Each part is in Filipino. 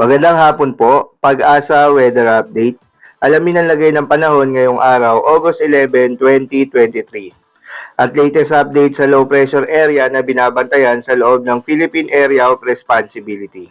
Magandang hapon po, Pag-asa Weather Update. Alamin ang lagay ng panahon ngayong araw, August 11, 2023. At latest update sa low pressure area na binabantayan sa loob ng Philippine Area of Responsibility.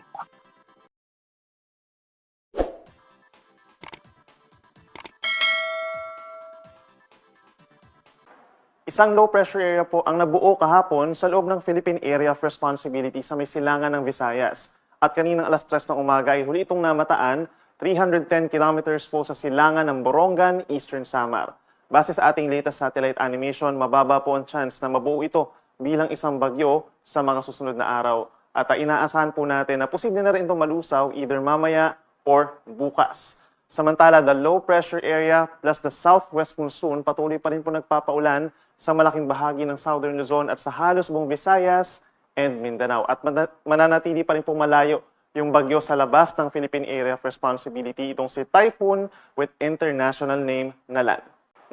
Isang low pressure area po ang nabuo kahapon sa loob ng Philippine Area of Responsibility sa may silangan ng Visayas. At kaninang alas 3 ng umaga ay huli itong namataan 310 kilometers po sa silangan ng Borongan, Eastern Samar. Base sa ating latest satellite animation, mababa po ang chance na mabuo ito bilang isang bagyo sa mga susunod na araw. At inaasahan po natin na posible na rin itong malusaw either mamaya or bukas. Samantala, the low pressure area plus the southwest monsoon patuloy pa rin po nagpapaulan sa malaking bahagi ng Southern Luzon at sa halos buong Visayas and Mindanao. At mananatili pa rin po malayo yung bagyo sa labas ng Philippine Area of Responsibility, itong si Typhoon with international name Nalan.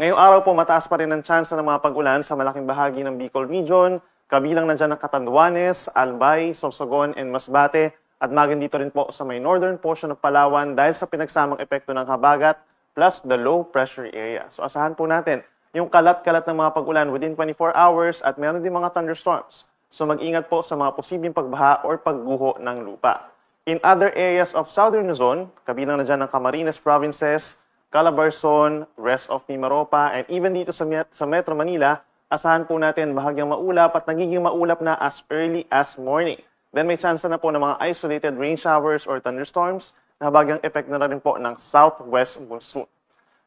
Ngayong araw po, mataas pa rin ang chance ng mga pag-ulan sa malaking bahagi ng Bicol Region, kabilang na dyan ng Catanduanes, Albay, Sorsogon, and Masbate, at maging dito rin po sa may northern portion ng Palawan dahil sa pinagsamang epekto ng habagat plus the low pressure area. So asahan po natin yung kalat-kalat ng mga pag-ulan within 24 hours at meron din mga thunderstorms. So mag-ingat po sa mga posibleng pagbaha or pagguho ng lupa. In other areas of Southern Luzon, kabilang na dyan ng Camarines Provinces, Calabarzon, rest of Mimaropa, and even dito sa Metro Manila, asahan po natin bahagyang maulap at nagiging maulap na as early as morning. Then may chance na po ng mga isolated rain showers or thunderstorms na bahagyang epekto na rin po ng southwest monsoon.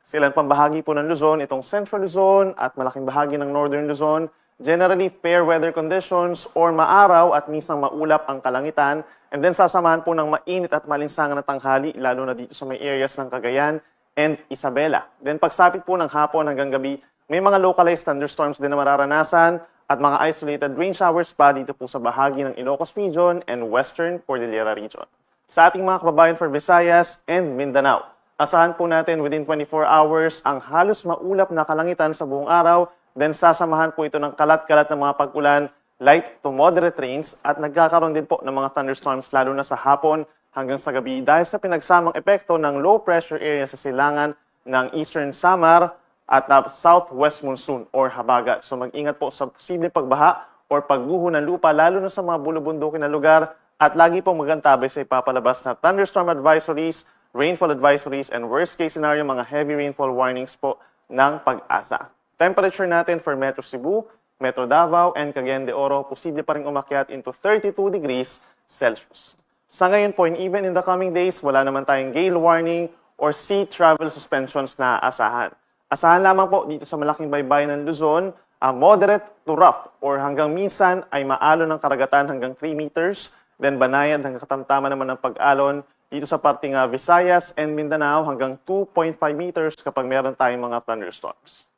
Silang pambahagi po ng Luzon, itong Central Luzon at malaking bahagi ng Northern Luzon, generally fair weather conditions or maaraw at minsan maulap ang kalangitan, and then sasamahan po ng mainit at malinsangan na tanghali, lalo na dito sa may areas ng Cagayan and Isabela. Then pagsapit po ng hapon hanggang gabi, may mga localized thunderstorms din na mararanasan at mga isolated rain showers pa dito po sa bahagi ng Ilocos Region and Western Cordillera Region. Sa ating mga kababayan for Visayas and Mindanao, asahan po natin within 24 hours ang halos maulap na kalangitan sa buong araw, then sasamahan po ito ng kalat-kalat ng mga pag-ulan, light to moderate rains, at nagkakaroon din po ng mga thunderstorms lalo na sa hapon hanggang sa gabi dahil sa pinagsamang epekto ng low pressure area sa silangan ng Eastern Samar at southwest monsoon or habagat. So mag-ingat po sa posibleng pagbaha or pagguho ng lupa lalo na sa mga bulubundukin na lugar at lagi pong magantabi sa ipapalabas na thunderstorm advisories, rainfall advisories, and worst case scenario mga heavy rainfall warnings po ng Pag-asa. Temperature natin for Metro Cebu, Metro Davao, and Cagayan de Oro, posible pa rin umakyat into 32 degrees Celsius. Sa ngayon po, and even in the coming days, wala naman tayong gale warning or sea travel suspensions na asahan. Asahan lamang po dito sa malaking baybayin ng Luzon, moderate to rough or hanggang minsan ay maalo ng karagatan hanggang 3 meters, then banayad hanggang katamtaman naman ng pag-alon dito sa parting Visayas and Mindanao hanggang 2.5 meters kapag meron tayong mga thunderstorms.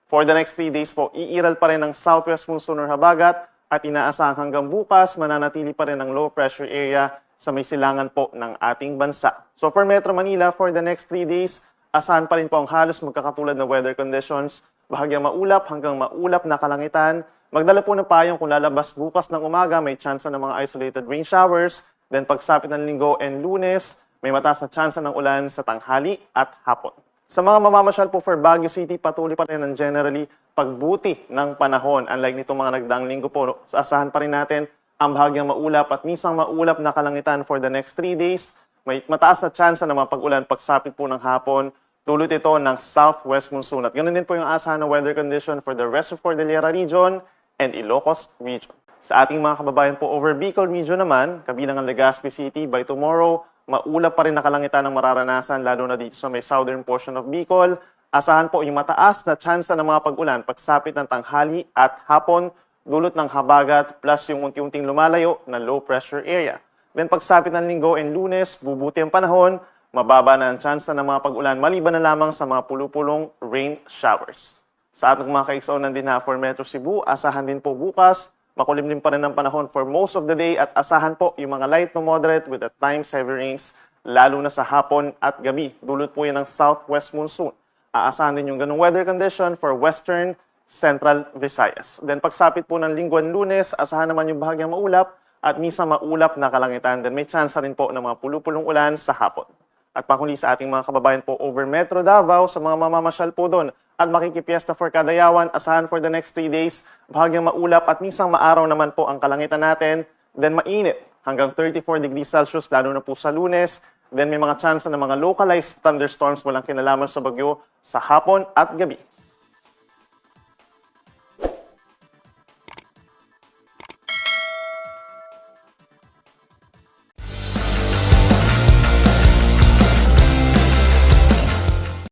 For the next 3 days po, iiral pa rin ang southwest monsoon or habagat at inaasahang hanggang bukas mananatili pa rin ang low pressure area sa may silangan po ng ating bansa. So for Metro Manila, for the next 3 days, asahan pa rin po ang halos magkakatulad na weather conditions, bahagyang maulap hanggang maulap na kalangitan. Magdala po ng payong kung lalabas bukas ng umaga, may chance ng mga isolated rain showers. Then pagsapit ng Linggo and Lunes, may mataas na chance ng ulan sa tanghali at hapon. Sa mga mamamasyal po for Baguio City, patuloy pa rin ang generally pagbuti ng panahon. Unlike nitong mga nagdaang linggo po, asahan pa rin natin ang bahagyang maulap at minsang maulap na kalangitan for the next 3 days. May mataas na chance na mga pag-ulan pagsapit po ng hapon. Dulot ito ng southwest monsoon. At ganoon din po yung asahan ng weather condition for the rest of Cordillera Region and Ilocos Region. Sa ating mga kababayan po over Bicol Region naman, kabilang ang Legazpi City, by tomorrow, maulap pa rin na kalangitan ng mararanasan lalo na dito sa may southern portion of Bicol. Asahan po yung mataas na chance ng mga pag-ulan pagsapit ng tanghali at hapon, dulot ng habagat plus yung unti-unting lumalayo na low pressure area. Then pagsapit ng Linggo and Lunes, bubuti ang panahon, mababa na ang chance na ng mga pag-ulan maliban na lamang sa mga pulupulong rain showers. Sa ating mga kaigsonan din na for Metro Cebu, asahan din po bukas, makulimlim pa rin ang panahon for most of the day at asahan po yung mga light to moderate with at times heavy rains, lalo na sa hapon at gabi. Dulot po yan ng southwest monsoon. Aasahan din yung ganung weather condition for western, central Visayas. Then pagsapit po ng Linggo and Lunes, asahan naman yung bahagyang maulap, at minsan maulap na kalangitan. Then may chance rin po ng mga pulupulong ulan sa hapon. At panghuli sa ating mga kababayan po over Metro Davao sa mga mamamasyal po doon at makikipiesta for Kadayawan, asahan for the next 3 days, bahagyang maulap at minsan maaraw naman po ang kalangitan natin. Then mainit hanggang 34 degrees Celsius lalo na po sa Lunes. Then may mga chance na mga localized thunderstorms walang kinalaman sa bagyo sa hapon at gabi.